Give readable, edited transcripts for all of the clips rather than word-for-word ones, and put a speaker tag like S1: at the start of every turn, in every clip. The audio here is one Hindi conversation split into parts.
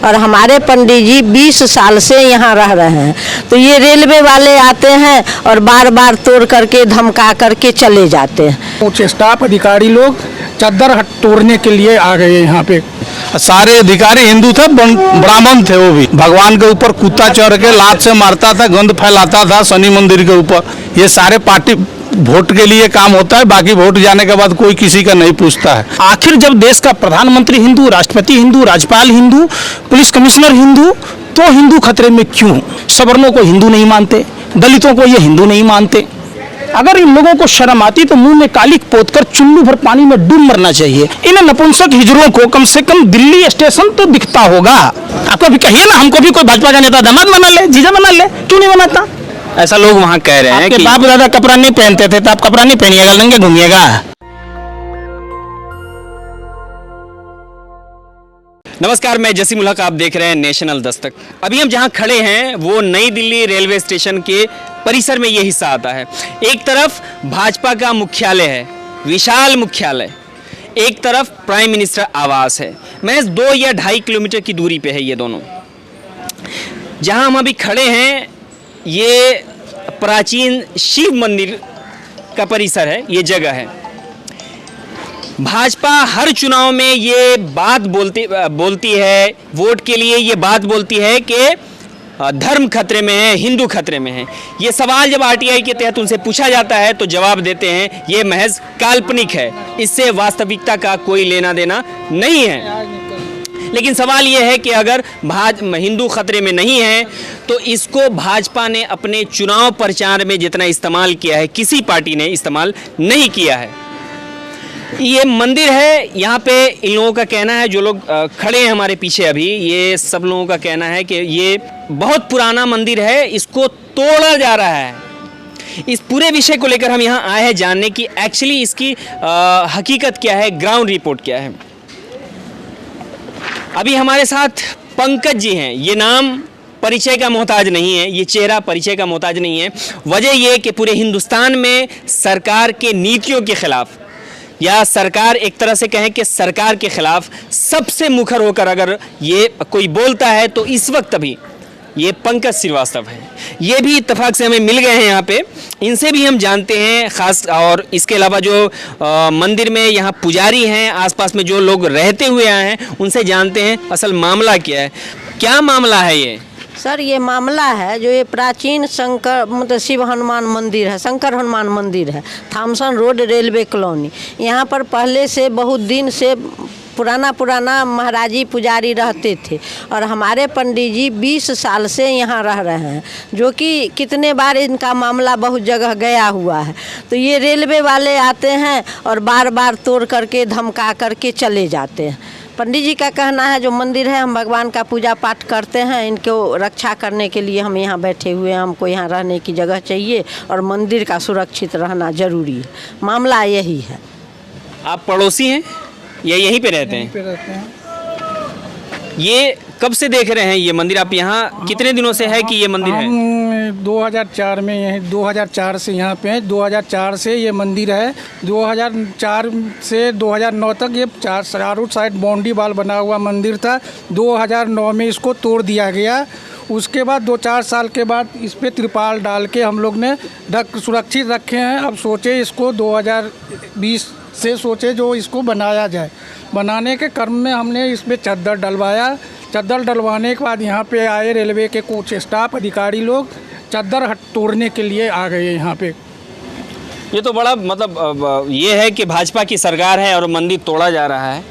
S1: और हमारे पंडित जी 20 साल से यहाँ रह रहे हैं। तो ये रेलवे वाले आते हैं और बार बार तोड़ करके धमका करके चले जाते हैं।
S2: उच्च स्टाफ अधिकारी लोग चद्दर तोड़ने के लिए आ गए यहाँ पे।
S3: सारे अधिकारी हिंदू थे, ब्राह्मण थे। वो भी भगवान के ऊपर कुत्ता चढ़ के लात से मारता था, गंद फैलाता था शनि मंदिर के ऊपर। ये सारे पार्टी वोट के लिए काम होता है, बाकी वोट जाने के बाद कोई किसी का नहीं पूछता है।
S2: आखिर जब देश का प्रधानमंत्री हिंदू, राष्ट्रपति हिंदू, राज्यपाल हिंदू, पुलिस कमिश्नर हिंदू, तो हिंदू खतरे में क्यों? सवर्णों को हिंदू नहीं मानते, दलितों को ये हिंदू नहीं मानते। अगर इन लोगों को शर्म आती तो मुंह में कालिक पोतकर चुल्लू भर पानी में डूब मरना चाहिए। इन नपुंसक हिजड़ों को कम से कम दिल्ली स्टेशन तो दिखता होगा। आपको भी कहिए ना, हमको भी कोई भाजपा का नेता दामाद बना ले, जीजा बना ले, क्यों नहीं बनाता?
S4: ऐसा लोग वहाँ कह रहे हैं कि
S2: बाप दादा कपड़ा नहीं पहनते थे तो आप कपड़ा नहीं पहनिएगा, नंगे घूमिएगा।
S4: नमस्कार, मैं जसीम उल हक, आप देख रहे हैं नेशनल दस्तक। अभी हम जहां खड़े हैं वो नई दिल्ली रेलवे स्टेशन के परिसर में ये हिस्सा आता है। एक तरफ भाजपा का मुख्यालय है, विशाल मुख्यालय, एक तरफ प्राइम मिनिस्टर आवास है। महज 2 या 2.5 किलोमीटर की दूरी पे है ये दोनों। जहां हम अभी खड़े हैं ये प्राचीन शिव मंदिर का परिसर है, ये जगह है। भाजपा हर चुनाव में ये बात बोलती है, वोट के लिए ये बात बोलती है कि धर्म खतरे में है, हिंदू खतरे में है। ये सवाल जब आरटीआई के तहत उनसे पूछा जाता है तो जवाब देते हैं ये महज काल्पनिक है, इससे वास्तविकता का कोई लेना देना नहीं है। लेकिन सवाल ये है कि अगर हिंदू खतरे में नहीं है तो इसको भाजपा ने अपने चुनाव प्रचार में जितना इस्तेमाल किया है, किसी पार्टी ने इस्तेमाल नहीं किया है। ये मंदिर है, यहाँ पे इन लोगों का कहना है, जो लोग खड़े हैं हमारे पीछे अभी, ये सब लोगों का कहना है कि ये बहुत पुराना मंदिर है, इसको तोड़ा जा रहा है। इस पूरे विषय को लेकर हम यहाँ आए हैं जानने की एक्चुअली इसकी हकीकत क्या है, ग्राउंड रिपोर्ट क्या है। अभी हमारे साथ पंकज जी हैं। ये नाम परिचय का मोहताज नहीं है, ये चेहरा परिचय का मोहताज नहीं है। वजह ये कि पूरे हिंदुस्तान में सरकार के नीतियों के खिलाफ, या सरकार एक तरह से कहें कि सरकार के खिलाफ सबसे मुखर होकर अगर ये कोई बोलता है तो इस वक्त अभी ये पंकज श्रीवास्तव है। ये भी इत्तेफाक से हमें मिल गए हैं यहाँ पे, इनसे भी हम जानते हैं खास। और इसके अलावा जो मंदिर में यहाँ पुजारी हैं, आसपास में जो लोग रहते हुए आए हैं, उनसे जानते हैं असल मामला क्या है। क्या मामला है ये?
S1: सर, ये मामला है जो ये प्राचीन शंकर मतलब शिव हनुमान मंदिर है, शंकर हनुमान मंदिर है, थॉमसन रोड रेलवे कॉलोनी। यहाँ पर पहले से बहुत दिन से पुराना महाराजी पुजारी रहते थे और हमारे पंडित जी 20 साल से यहाँ रह रहे हैं, जो कि कितने बार इनका मामला बहुत जगह गया हुआ है। तो ये रेलवे वाले आते हैं और बार बार तोड़ करके धमका करके चले जाते हैं। पंडित जी का कहना है जो मंदिर है, हम भगवान का पूजा पाठ करते हैं, इनको रक्षा करने के लिए हम यहाँ बैठे हुए हैं, हमको यहाँ रहने की जगह चाहिए और मंदिर का सुरक्षित रहना जरूरी है। मामला यही है।
S4: आप पड़ोसी हैं या यहीं पे रहते हैं? ये कब से देख रहे हैं ये मंदिर? आप यहाँ कितने दिनों से है कि ये मंदिर है?
S2: हम 2004 में यहीं 2004 से यहाँ पे हैं। 2004 से ये मंदिर है। 2004 से 2009 तक ये चारों साइड बाउंड्री वाल बना हुआ मंदिर था। 2009 में इसको तोड़ दिया गया। उसके बाद 2-4 साल के बाद इस पर त्रिपाल डाल के हम लोग ने सुरक्षित रखे हैं। अब सोचे इसको 2020 से सोचे जो इसको बनाया जाए। बनाने के क्रम में हमने इस पर चद्दर डलवाया। चद्दर डलवाने के बाद यहाँ पे आए रेलवे के कुछ स्टाफ अधिकारी लोग, चद्दर तोड़ने के लिए आ गए यहाँ पे।
S4: ये तो बड़ा मतलब ये है कि भाजपा की सरकार है और मंदिर तोड़ा जा रहा है।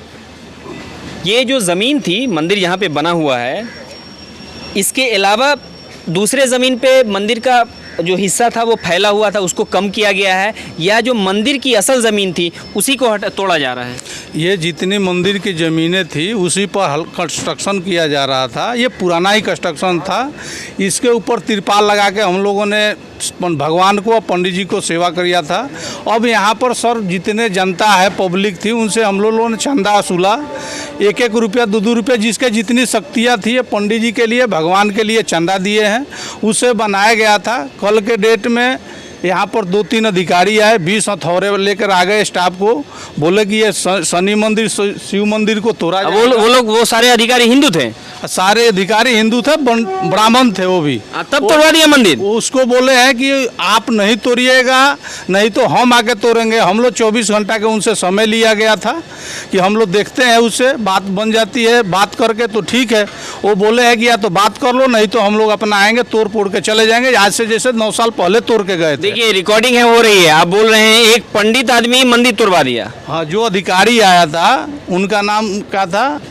S4: ये जो ज़मीन थी, मंदिर यहाँ पे बना हुआ है, इसके अलावा दूसरे ज़मीन पे मंदिर का जो हिस्सा था वो फैला हुआ था, उसको कम किया गया है, या जो मंदिर की असल ज़मीन थी उसी को तोड़ा जा रहा है?
S3: ये जितनी मंदिर की ज़मीनें थी उसी पर कंस्ट्रक्शन किया जा रहा था। ये पुराना ही कंस्ट्रक्शन था। इसके ऊपर तिरपाल लगा के हम लोगों ने भगवान को और पंडित जी को सेवा किया था। अब यहाँ पर सर जितने जनता है, पब्लिक थी, उनसे हम लोगों ने चंदा वसूला। 1-1 रुपया 2-2 रुपया जिसके जितनी शक्तियाँ थी, पंडित जी के लिए, भगवान के लिए चंदा दिए हैं। उसे बनाया गया था। कल के डेट में यहाँ पर 2-3 अधिकारी आए, 20 हथौड़े लेकर आ गए स्टाफ को, बोले कि ये शनि मंदिर शिव मंदिर को तोड़ा जाएगा।
S4: वो सारे अधिकारी हिंदू थे?
S3: सारे अधिकारी हिंदू थे, ब्राह्मण थे वो भी।
S4: तब तोड़वा दिया मंदिर?
S3: उसको बोले हैं कि आप नहीं तोड़िएगा, नहीं तो हम आके तोड़ेंगे। हम लोग 24 घंटा के उनसे समय लिया गया था कि हम लोग देखते हैं, उससे बात बन जाती है, बात करके तो ठीक है। वो बोले हैं कि या तो बात कर लो, नहीं तो हम लोग अपना आएंगे, तोड़ फोड़ के चले जाएंगे। आज से जैसे 9 साल पहले तोड़ के गए थे।
S4: देखिए रिकॉर्डिंग है, हो रही है, आप बोल रहे हैं एक पंडित आदमी मंदिर तोड़वा दिया।
S3: हाँ, जो अधिकारी आया था उनका नाम क्या था?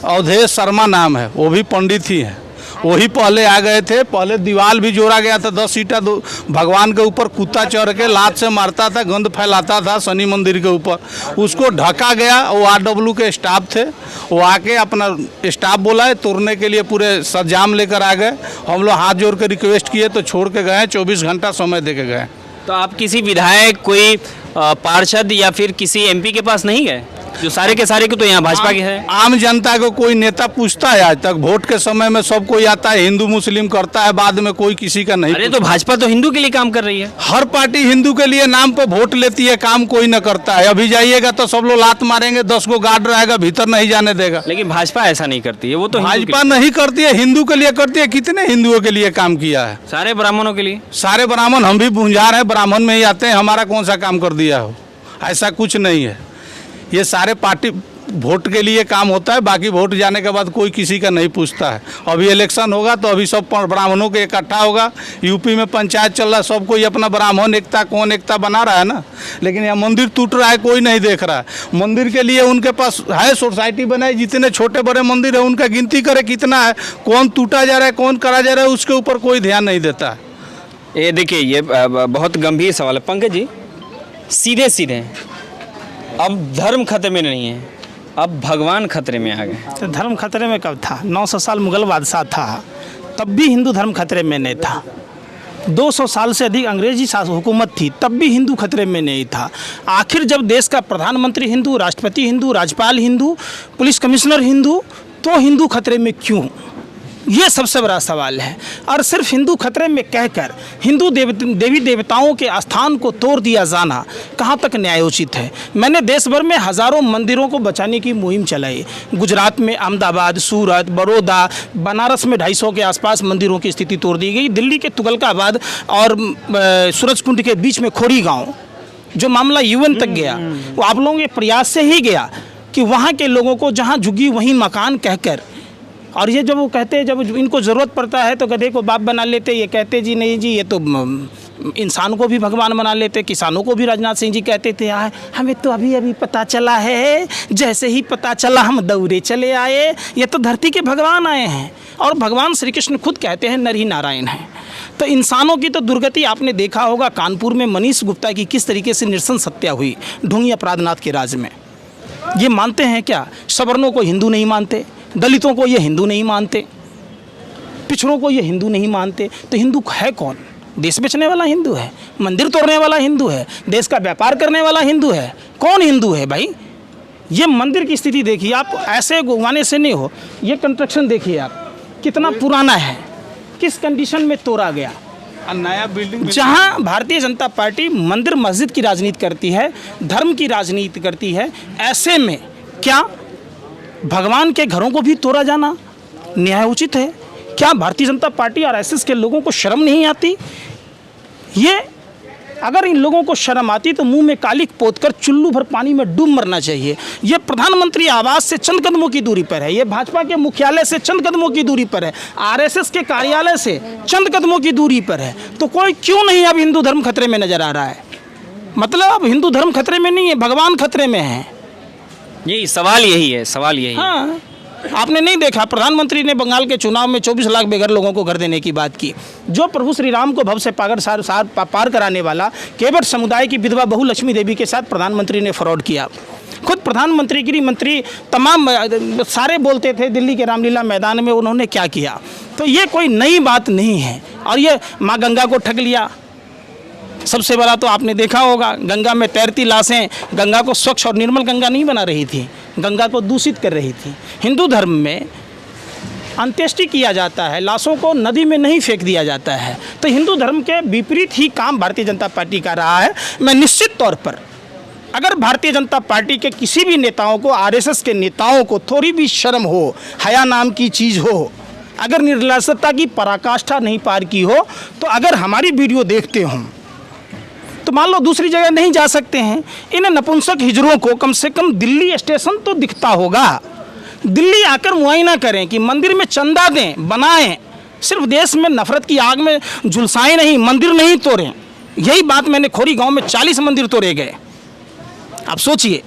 S3: अवधेश शर्मा नाम है, वो भी पंडित ही हैं। वही पहले आ गए थे। पहले दीवार भी जोड़ा गया था 10 ईंटा, भगवान के ऊपर कुत्ता चढ़ के लात से मारता था, गंद फैलाता था शनि मंदिर के ऊपर, उसको ढका गया। वो RW के स्टाफ थे, वो आके अपना स्टाफ बुलाए तोड़ने के लिए, पूरे सजाम लेकर आ गए। हम लोग हाथ जोड़ के रिक्वेस्ट किए तो छोड़ के गए, 24 घंटा समय दे के गए।
S4: तो आप किसी विधायक, कोई पार्षद या फिर किसी MP के पास नहीं गए? जो सारे के सारे को तो यहाँ भाजपा के हैं।
S3: आम जनता को कोई नेता पूछता है? आज तक वोट के समय में सब कोई आता है, हिंदू मुस्लिम करता है, बाद में कोई किसी का नहीं।
S4: अरे तो भाजपा तो हिंदू के लिए काम कर रही है।
S3: हर पार्टी हिंदू के लिए नाम पर वोट लेती है, काम कोई न करता है। अभी जाइएगा तो सब लोग लात मारेंगे, 10 को गार्ड रहेगा, भीतर नहीं जाने देगा।
S4: लेकिन भाजपा ऐसा नहीं करती है, वो तो
S3: भाजपा नहीं करती है, हिंदू के लिए करती है। कितने हिंदुओं के लिए काम किया है?
S4: सारे ब्राह्मणों के लिए।
S3: सारे ब्राह्मण, हम भी भूंजार हैं, ब्राह्मण में ही आते हैं, हमारा कौन सा काम कर दिया हो? ऐसा कुछ नहीं है। ये सारे पार्टी वोट के लिए काम होता है, बाकी वोट जाने के बाद कोई किसी का नहीं पूछता है। अभी इलेक्शन होगा तो अभी सब ब्राह्मणों के इकट्ठा होगा। यूपी में पंचायत चल रहा है, सब कोई अपना ब्राह्मण एकता, कौन एकता बना रहा है ना। लेकिन यहाँ मंदिर टूट रहा है, कोई नहीं देख रहा है। मंदिर के लिए उनके पास है, सोसाइटी बनाई, जितने छोटे बड़े मंदिर है उनका गिनती करे कितना है, कौन टूटा जा रहा है, कौन करा जा रहा है, उसके ऊपर कोई ध्यान नहीं देता है।
S4: ये देखिए, ये बहुत गंभीर सवाल है पंकज जी। सीधे सीधे अब धर्म खतरे में नहीं है, अब भगवान खतरे में आ गए।
S5: तो धर्म खतरे में कब था? 900 साल मुगल बादशाह था, तब भी हिंदू धर्म खतरे में नहीं था। 200 साल से अधिक अंग्रेजी हुकूमत थी, तब भी हिंदू खतरे में नहीं था। आखिर जब देश का प्रधानमंत्री हिंदू, राष्ट्रपति हिंदू, राज्यपाल हिंदू, पुलिस कमिश्नर हिंदू, तो हिंदू खतरे में क्यों? ये सबसे बड़ा सवाल है। और सिर्फ हिंदू खतरे में कहकर हिंदू देवी देवताओं के स्थान को तोड़ दिया जाना कहाँ तक न्यायोचित है? मैंने देश भर में हज़ारों मंदिरों को बचाने की मुहिम चलाई। गुजरात में अहमदाबाद, सूरत, बड़ौदा, बनारस में 250 के आसपास मंदिरों की स्थिति तोड़ दी गई। दिल्ली के तुगलकाबाद और सूरजकुंड के बीच में खोड़ी गाँव, जो मामला UN तक गया, वो आप लोगों के प्रयास से ही गया कि वहाँ के लोगों को जहाँ झुग्गी वहीं मकान कहकर, और ये जब वो कहते, जब इनको ज़रूरत पड़ता है तो गधे को बाप बना लेते। ये कहते जी नहीं जी, ये तो इंसान को भी भगवान बना लेते। किसानों को भी राजनाथ सिंह जी कहते थे, हमें तो अभी अभी पता चला है, जैसे ही पता चला हम दौड़े चले आए। ये तो धरती के भगवान आए हैं, और भगवान श्री कृष्ण खुद कहते हैं नर ही नारायण हैं। तो इंसानों की तो दुर्गति आपने देखा होगा। कानपुर में मनीष गुप्ता की किस तरीके से नृशंस हत्या हुई ढोंगी अपराधनाथ के राज में। ये मानते हैं क्या? सवर्णों को हिंदू नहीं मानते, दलितों को ये हिंदू नहीं मानते, पिछड़ों को ये हिंदू नहीं मानते। तो हिंदू है कौन? देश बेचने वाला हिंदू है, मंदिर तोड़ने वाला हिंदू है, देश का व्यापार करने वाला हिंदू है। कौन हिंदू है भाई? ये मंदिर की स्थिति देखिए आप, ऐसे घुमाने से नहीं हो। ये कंस्ट्रक्शन देखिए आप, कितना पुराना है, किस कंडीशन में तोड़ा गया।
S3: नया बिल्डिंग,
S5: जहां भारतीय जनता पार्टी मंदिर मस्जिद की राजनीति करती है, धर्म की राजनीति करती है, ऐसे में क्या भगवान के घरों को भी तोड़ा जाना न्यायोचित है? क्या भारतीय जनता पार्टी और RSS के लोगों को शर्म नहीं आती? ये अगर इन लोगों को शर्म आती तो मुंह में कालिक पोतकर चुल्लू भर पानी में डूब मरना चाहिए। ये प्रधानमंत्री आवास से चंद कदमों की दूरी पर है, ये भाजपा के मुख्यालय से चंद कदमों की दूरी पर है, RSS के कार्यालय से चंद कदमों की दूरी पर है। तो कोई क्यों नहीं अब हिंदू धर्म खतरे में नजर आ रहा है? मतलब अब हिंदू धर्म खतरे में नहीं है, भगवान खतरे में है।
S4: यही सवाल, यही है सवाल, यही।
S5: हाँ, आपने नहीं देखा प्रधानमंत्री ने बंगाल के चुनाव में 24 लाख बेघर लोगों को घर देने की बात की। जो प्रभु श्री राम को भव से पार कराने वाला केवट समुदाय की विधवा बहू लक्ष्मी देवी के साथ प्रधानमंत्री ने फ्रॉड किया। खुद प्रधानमंत्री, गृह मंत्री, तमाम सारे बोलते थे दिल्ली के रामलीला मैदान में उन्होंने क्या किया। तो ये कोई नई बात नहीं है। और ये माँ गंगा को ठग लिया। सबसे बड़ा तो आपने देखा होगा, गंगा में तैरती लाशें गंगा को स्वच्छ और निर्मल गंगा नहीं बना रही थी, गंगा को दूषित कर रही थी। हिंदू धर्म में अंत्येष्टि किया जाता है, लाशों को नदी में नहीं फेंक दिया जाता है। तो हिंदू धर्म के विपरीत ही काम भारतीय जनता पार्टी का रहा है। मैं निश्चित तौर पर अगर भारतीय जनता पार्टी के किसी भी नेताओं को, आरएसएस के नेताओं को थोड़ी भी शर्म हो, हया नाम की चीज़ हो, अगर निर्लजता की पराकाष्ठा नहीं पार की हो, तो अगर हमारी वीडियो देखते हों तो मान लो दूसरी जगह नहीं जा सकते हैं। इन नपुंसक हिजड़ों को कम से कम दिल्ली स्टेशन तो दिखता होगा। दिल्ली आकर मुआयना करें कि मंदिर में चंदा दें, बनाएं, सिर्फ देश में नफरत की आग में झुलसाएं नहीं, मंदिर नहीं तोड़ें। यही बात मैंने खोरी गांव में 40 मंदिर तोड़े गए। आप सोचिए,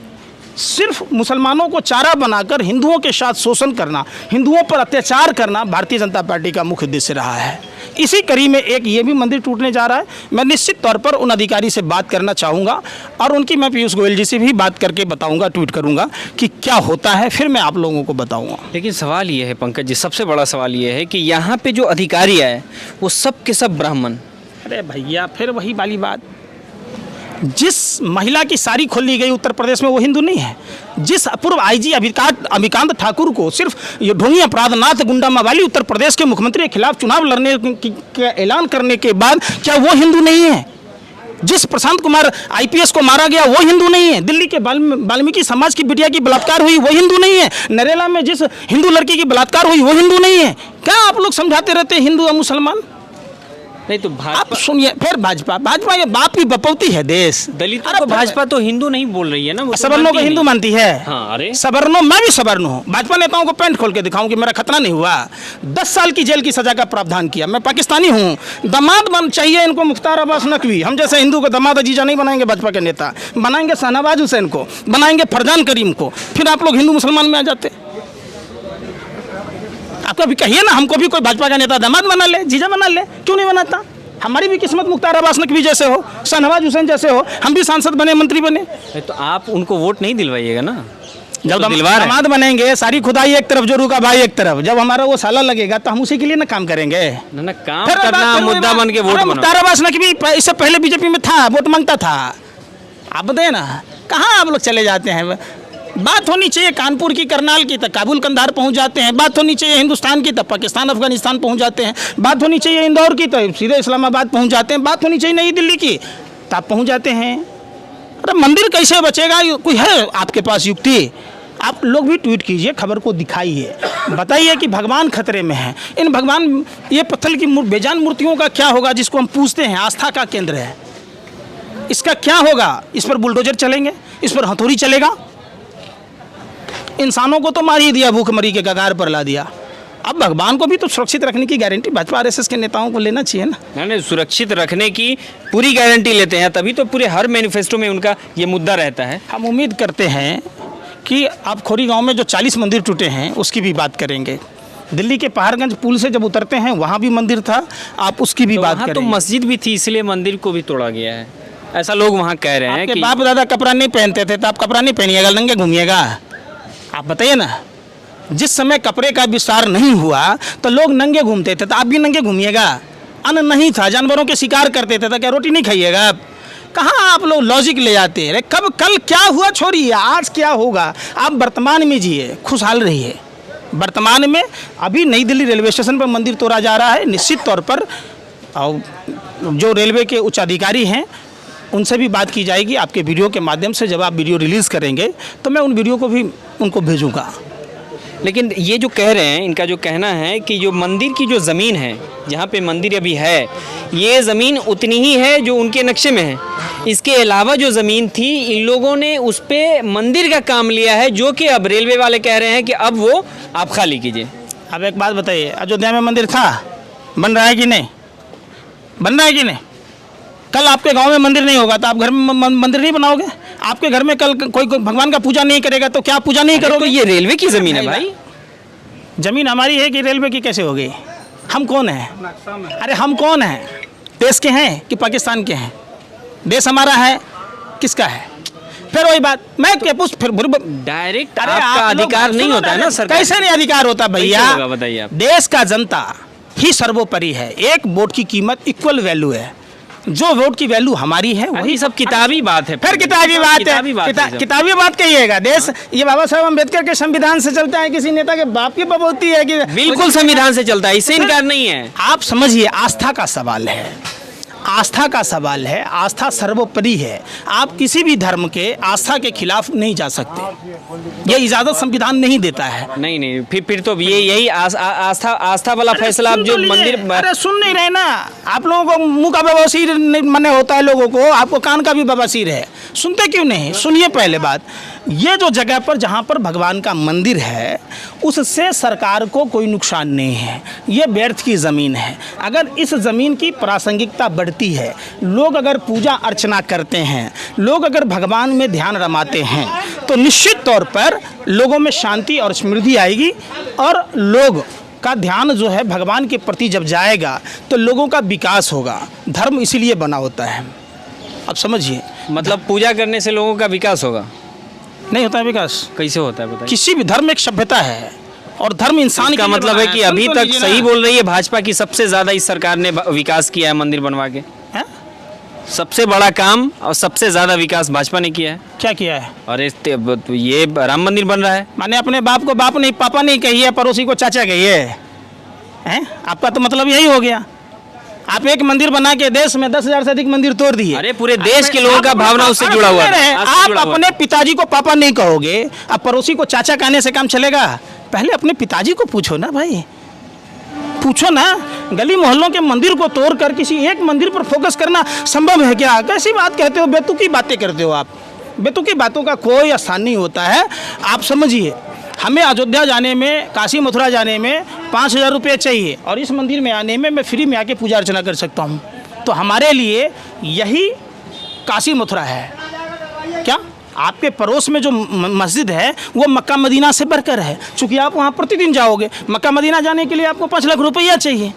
S5: सिर्फ मुसलमानों को चारा बनाकर हिंदुओं के साथ शोषण करना, हिंदुओं पर अत्याचार करना भारतीय जनता पार्टी का मुख्य उद्देश्य रहा है। इसी कड़ी में एक ये भी मंदिर टूटने जा रहा है। मैं निश्चित तौर पर उन अधिकारी से बात करना चाहूँगा और उनकी मैं पीयूष गोयल जी से भी बात करके बताऊँगा, ट्वीट करूँगा कि क्या होता है, फिर मैं आप लोगों को बताऊँगा।
S4: लेकिन सवाल ये है पंकज जी, सबसे बड़ा सवाल ये है कि यहाँ पे जो अधिकारी आए वो सब के सब ब्राह्मण।
S5: अरे भैया, फिर वही वाली बात, जिस महिला की साड़ी खोली गई उत्तर प्रदेश में वो हिंदू नहीं है। जिस पूर्व आईजी अभिकांत ठाकुर को सिर्फ ये ढोंगी अपराधनाथ गुंडा मवाली उत्तर प्रदेश के मुख्यमंत्री के खिलाफ चुनाव लड़ने का ऐलान करने के बाद क्या वो हिंदू नहीं है? जिस प्रशांत कुमार आईपीएस को मारा गया वो हिंदू नहीं है? दिल्ली के वाल्मीकि समाज की बिटिया की बलात्कार हुई वो हिंदू नहीं है? नरेला में जिस हिंदू लड़की की बलात्कार हुई वो हिंदू नहीं है? क्या आप लोग समझाते रहते हैं हिंदू और मुसलमान?
S4: नहीं तो
S5: आप सुनिए, फिर भाजपा ये बाप की बपौती है देश।
S4: दलितों को भाजपा तो हिंदू नहीं बोल रही है ना, वो तो
S5: सवर्णों को हिंदू मानती है।
S4: हाँ, अरे
S5: सवर्णों, मैं भी सवर्ण हूँ। भाजपा नेताओं को पैंट खोल के दिखाऊं कि मेरा खतना नहीं हुआ। 10 साल की जेल की सजा का प्रावधान किया। मैं पाकिस्तानी हूँ। दामाद बन चाहिए इनको मुख्तार अब्बास नकवी। हम जैसे हिंदू को दामाद अजीजा नहीं बनाएंगे भाजपा के नेता, बनाएंगे शाहनवाज हुसैन को, बनाएंगे फरजान करीम को। फिर आप लोग हिंदू मुसलमान में आ जाते। आपको भी कहिए ना, हमको भी कोई भाजपा का नेता दामाद बना ले, जीजा बना ले, क्यों नहीं बनाता? हमारी भी किस्मत मुख्तार अब्बास नकवी जैसे हो, शाहनवाज हुसैन जैसे हो, हम भी सांसद बने, मंत्री बने।
S4: तो आप उनको वोट नहीं दिलवाइएगा ना।
S5: जब दामाद बनेंगे, सारी खुदाई एक तरफ, जोरू का भाई एक तरफ, जब हमारा वो साला लगेगा तो हम उसी के लिए ना काम करेंगे।
S4: ना काम करना, मुद्दा बन के वोट बनाओ।
S5: मुख्तार अब्बास नकवी इससे पहले बीजेपी में था, वोट मांगता था। आप बताइए ना, कहाँ आप लोग चले जाते हैं? बात होनी चाहिए कानपुर की, करनाल की, तो काबुल कंधार पहुंच जाते हैं। बात होनी चाहिए हिंदुस्तान की, तो पाकिस्तान अफगानिस्तान पहुंच जाते हैं। बात होनी चाहिए इंदौर की, तो सीधे इस्लामाबाद पहुंच जाते हैं। बात होनी चाहिए नई दिल्ली की, तो आप पहुंच जाते हैं। अरे मंदिर कैसे बचेगा? कोई है आपके पास युक्ति? आप लोग भी ट्वीट कीजिए, खबर को दिखाइए, बताइए कि भगवान खतरे में है। इन भगवान, ये पत्थर की बेजान मूर्तियों का क्या होगा जिसको हम पूजते हैं, आस्था का केंद्र है, इसका क्या होगा? इस पर बुलडोजर चलेंगे, इस पर हथौड़ी चलेगा? इंसानों को तो मार ही दिया, भूखमरी के कगार पर ला दिया। अब भगवान को भी तो सुरक्षित रखने की गारंटी भाजपा आरएसएस के नेताओं को लेना चाहिए ना।
S4: नहीं, सुरक्षित रखने की पूरी गारंटी लेते हैं, तभी तो पूरे हर मैनिफेस्टो में उनका ये मुद्दा रहता है।
S5: हम उम्मीद करते हैं कि आप खोरी गांव में जो 40 मंदिर टूटे हैं उसकी भी बात करेंगे। दिल्ली के पहाड़गंज पुल से जब उतरते हैं वहाँ भी मंदिर था, आप उसकी भी बात करेंगे।
S4: तो मस्जिद भी थी, इसलिए मंदिर को भी तोड़ा गया है, ऐसा लोग वहाँ कह रहे हैं।
S5: कि बाप दादा कपड़ा नहीं पहनते थे, तो आप कपड़ा नहीं पहनिएगा, नंगे घूमिएगा? आप बताइए ना, जिस समय कपड़े का विस्तार नहीं हुआ तो लोग नंगे घूमते थे, तो आप भी नंगे घूमिएगा? अन्न नहीं था, जानवरों के शिकार करते थे, तो क्या रोटी नहीं खाइएगा आप? कहाँ आप लोग लॉजिक ले जाते हैं? कब कल क्या हुआ छोड़िए, आज क्या होगा? आप वर्तमान में जिए, खुशहाल रहिए। वर्तमान में अभी नई दिल्ली रेलवे स्टेशन पर मंदिर तोड़ा जा रहा है। निश्चित तौर पर और जो रेलवे के उच्च अधिकारी हैं उनसे भी बात की जाएगी आपके वीडियो के माध्यम से। जब आप वीडियो रिलीज़ करेंगे तो मैं उन वीडियो को भी उनको भेजूँगा।
S4: लेकिन ये जो कह रहे हैं, इनका जो कहना है कि जो मंदिर की जो ज़मीन है, जहाँ पे मंदिर अभी है, ये ज़मीन उतनी ही है जो उनके नक्शे में है। इसके अलावा जो ज़मीन थी, इन लोगों ने उस पर मंदिर का काम लिया है, जो कि अब रेलवे वाले कह रहे हैं कि अब वो आप खाली कीजिए।
S5: अब एक बात बताइए, अयोध्या में मंदिर था, बन रहा है कि नहीं? बन रहा है कि नहीं? कल आपके गांव में मंदिर नहीं होगा तो आप घर में मंदिर नहीं बनाओगे? आपके घर में कल कोई भगवान का पूजा नहीं करेगा तो क्या पूजा नहीं करोगे?
S4: तो ये रेलवे की ज़मीन है भाई।
S5: ज़मीन हमारी है कि रेलवे की कैसे होगी? हम कौन हैं? अरे हम कौन हैं? देश के हैं कि पाकिस्तान के हैं? देश हमारा है, किसका है? फिर वही बात, मैं क्या पूछ, फिर
S4: डायरेक्ट आपका अधिकार नहीं होता है ना सर?
S5: कैसे नहीं अधिकार होता भैया?
S4: बताइए आप।
S5: देश का जनता ही सर्वोपरि है। एक वोट की कीमत इक्वल वैल्यू है। जो वोट की वैल्यू हमारी है
S4: वही सब किताबी बात है,
S5: फिर किताबी बात
S4: किताबी बात
S5: है,
S4: है।
S5: किताबी बात कहिएगा। देश ये बाबा साहब अम्बेडकर के संविधान से चलता है, किसी नेता के बाप की बबूती है कि
S4: बिल्कुल संविधान से चलता है, इससे इनकार नहीं है।
S5: आप समझिए, आस्था का सवाल है, आस्था का सवाल है, आस्था सर्वोपरि है। आप किसी भी धर्म के आस्था के खिलाफ नहीं जा सकते, ये इजाजत संविधान नहीं देता है।
S4: नहीं, फिर तो ये यही आस्था वाला फैसला आप जो मंदिर,
S5: अरे सुन नहीं रहे ना आप लोगों को, मुंह का बवासीर मने होता है लोगों को, आपको कान का भी बवासीर है, सुनते क्यों नहीं? सुनिए पहले बात, ये जो जगह पर जहाँ पर भगवान का मंदिर है उससे सरकार को कोई नुकसान नहीं है, ये व्यर्थ की ज़मीन है। अगर इस ज़मीन की प्रासंगिकता बढ़ती है, लोग अगर पूजा अर्चना करते हैं, लोग अगर भगवान में ध्यान रमाते हैं, तो निश्चित तौर पर लोगों में शांति और समृद्धि आएगी और लोग का ध्यान जो है भगवान के प्रति जब जाएगा तो लोगों का विकास होगा। धर्म इसीलिए बना होता है, अब समझिए।
S4: मतलब पूजा करने से लोगों का विकास होगा?
S5: नहीं होता है विकास।
S4: कैसे होता है बताइए?
S5: किसी भी धर्म एक सभ्यता है और धर्म इंसान
S4: का मतलब है कि अभी तक सही बोल रही है भाजपा की सबसे ज्यादा इस सरकार ने विकास किया है मंदिर बनवा के, सबसे बड़ा काम और सबसे ज्यादा विकास भाजपा ने किया है।
S5: क्या किया है?
S4: अरे ये राम मंदिर बन रहा है।
S5: माने अपने बाप को बाप नहीं, पापा नहीं कहिए, पड़ोसी को चाचा कहिए, हैं? आपका तो मतलब यही हो गया। आप एक मंदिर बना के देश में 10,000 से अधिक मंदिर तोड़ दिए।
S4: अरे पूरे देश के लोगों का भावना उससे जुड़ा हुआ है।
S5: आप अपने पिताजी को पापा नहीं कहोगे, अब पड़ोसी को चाचा कहने से काम चलेगा? पहले अपने पिताजी को पूछो ना भाई, पूछो ना। गली मोहल्लों के मंदिर को तोड़कर किसी एक मंदिर पर फोकस करना संभव है क्या? कैसी बात कहते हो, बेतुकी बातें करते हो आप। बेतुकी बातों का कोई स्थान नहीं होता है। आप समझिए, हमें अयोध्या जाने में, काशी मथुरा जाने में 5,000 रुपये चाहिए और इस मंदिर में आने में मैं फ्री में आके पूजा अर्चना कर सकता हूँ। तो हमारे लिए यही काशी मथुरा है क्या? आपके पड़ोस में जो मस्जिद है वो मक्का मदीना से बढ़कर है, चूँकि आप वहाँ प्रतिदिन जाओगे। मक्का मदीना जाने के लिए आपको 5 लाख रुपया चाहिए,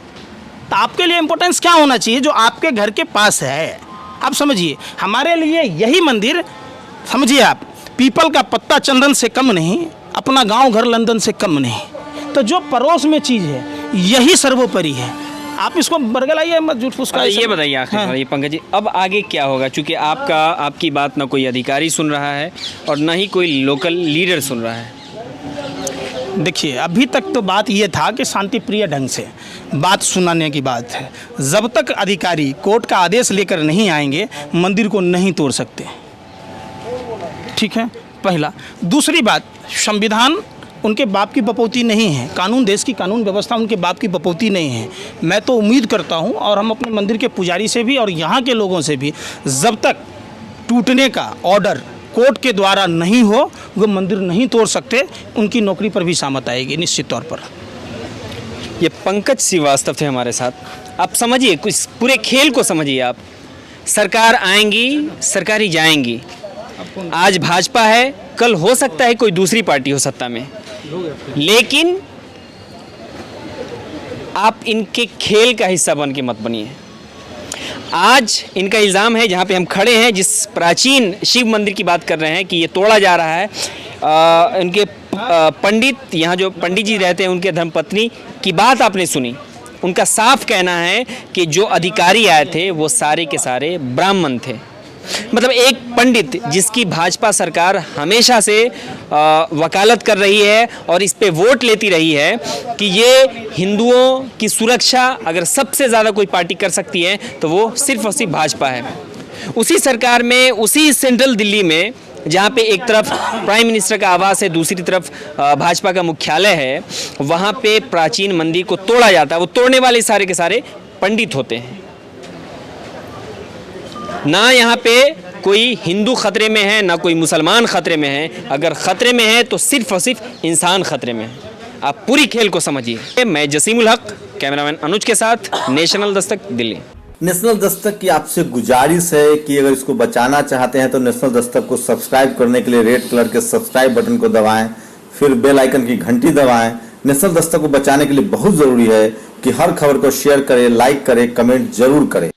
S5: तो आपके लिए इम्पोर्टेंस क्या होना चाहिए? जो आपके घर के पास है। आप समझिए, हमारे लिए यही मंदिर, समझिए आप, पीपल का पत्ता चंदन से कम नहीं, अपना गांव घर लंदन से कम नहीं। तो जो पड़ोस में चीज़ है यही सर्वोपरि है। आप इसको बरगलाइए मत, झूठ फूस का।
S4: ये बताइए आखिर ये पंकज जी, अब आगे क्या होगा? क्योंकि आपकी बात ना कोई अधिकारी सुन रहा है और ना ही कोई लोकल लीडर सुन रहा है।
S5: देखिए, अभी तक तो बात ये था कि शांति प्रिय ढंग से बात सुनाने की बात है। जब तक अधिकारी कोर्ट का आदेश लेकर नहीं आएंगे मंदिर को नहीं तोड़ सकते, ठीक है? पहला। दूसरी बात, संविधान उनके बाप की बपौती नहीं है, कानून, देश की कानून व्यवस्था उनके बाप की बपौती नहीं है। मैं तो उम्मीद करता हूं, और हम अपने मंदिर के पुजारी से भी और यहाँ के लोगों से भी, जब तक टूटने का ऑर्डर कोर्ट के द्वारा नहीं हो वो मंदिर नहीं तोड़ सकते। उनकी नौकरी पर भी शामत आएगी निश्चित तौर पर।
S4: ये पंकज श्रीवास्तव थे हमारे साथ। आप समझिए, कुछ पूरे खेल को समझिए आप। सरकार आएंगी, सरकारी जाएंगी। आज भाजपा है, कल हो सकता है कोई दूसरी पार्टी हो सत्ता में, लेकिन आप इनके खेल का हिस्सा बन के मत बनिए। आज इनका इल्ज़ाम है, जहाँ पे हम खड़े हैं, जिस प्राचीन शिव मंदिर की बात कर रहे हैं कि ये तोड़ा जा रहा है, इनके पंडित, यहाँ जो पंडित जी रहते हैं उनके धर्मपत्नी की बात आपने सुनी। उनका साफ कहना है कि जो अधिकारी आए थे वो सारे के सारे ब्राह्मण थे। मतलब एक पंडित जिसकी भाजपा सरकार हमेशा से वकालत कर रही है और इस पे वोट लेती रही है कि ये हिंदुओं की सुरक्षा अगर सबसे ज़्यादा कोई पार्टी कर सकती है तो वो सिर्फ और सिर्फ भाजपा है। उसी सरकार में, उसी सेंट्रल दिल्ली में, जहाँ पे एक तरफ प्राइम मिनिस्टर का आवास है, दूसरी तरफ भाजपा का मुख्यालय है, वहाँ पे प्राचीन मंदिर को तोड़ा जाता है। वो तोड़ने वाले सारे के सारे पंडित होते हैं। ना यहाँ पे कोई हिंदू खतरे में है, ना कोई मुसलमान खतरे में है। अगर खतरे में है तो सिर्फ और सिर्फ इंसान खतरे में है। आप पूरी खेल को समझिए। मैं जसीमुल हक, कैमरामैन अनुज के साथ, नेशनल दस्तक, दिल्ली।
S6: नेशनल दस्तक की आपसे गुजारिश है कि अगर इसको बचाना चाहते हैं तो नेशनल दस्तक को सब्सक्राइब करने के लिए रेड कलर के सब्सक्राइब बटन को दबाएं, फिर बेल आइकन की घंटी दबाएं। नेशनल दस्तक को बचाने के लिए बहुत जरूरी है कि हर खबर को शेयर करें, लाइक करें, कमेंट जरूर करें।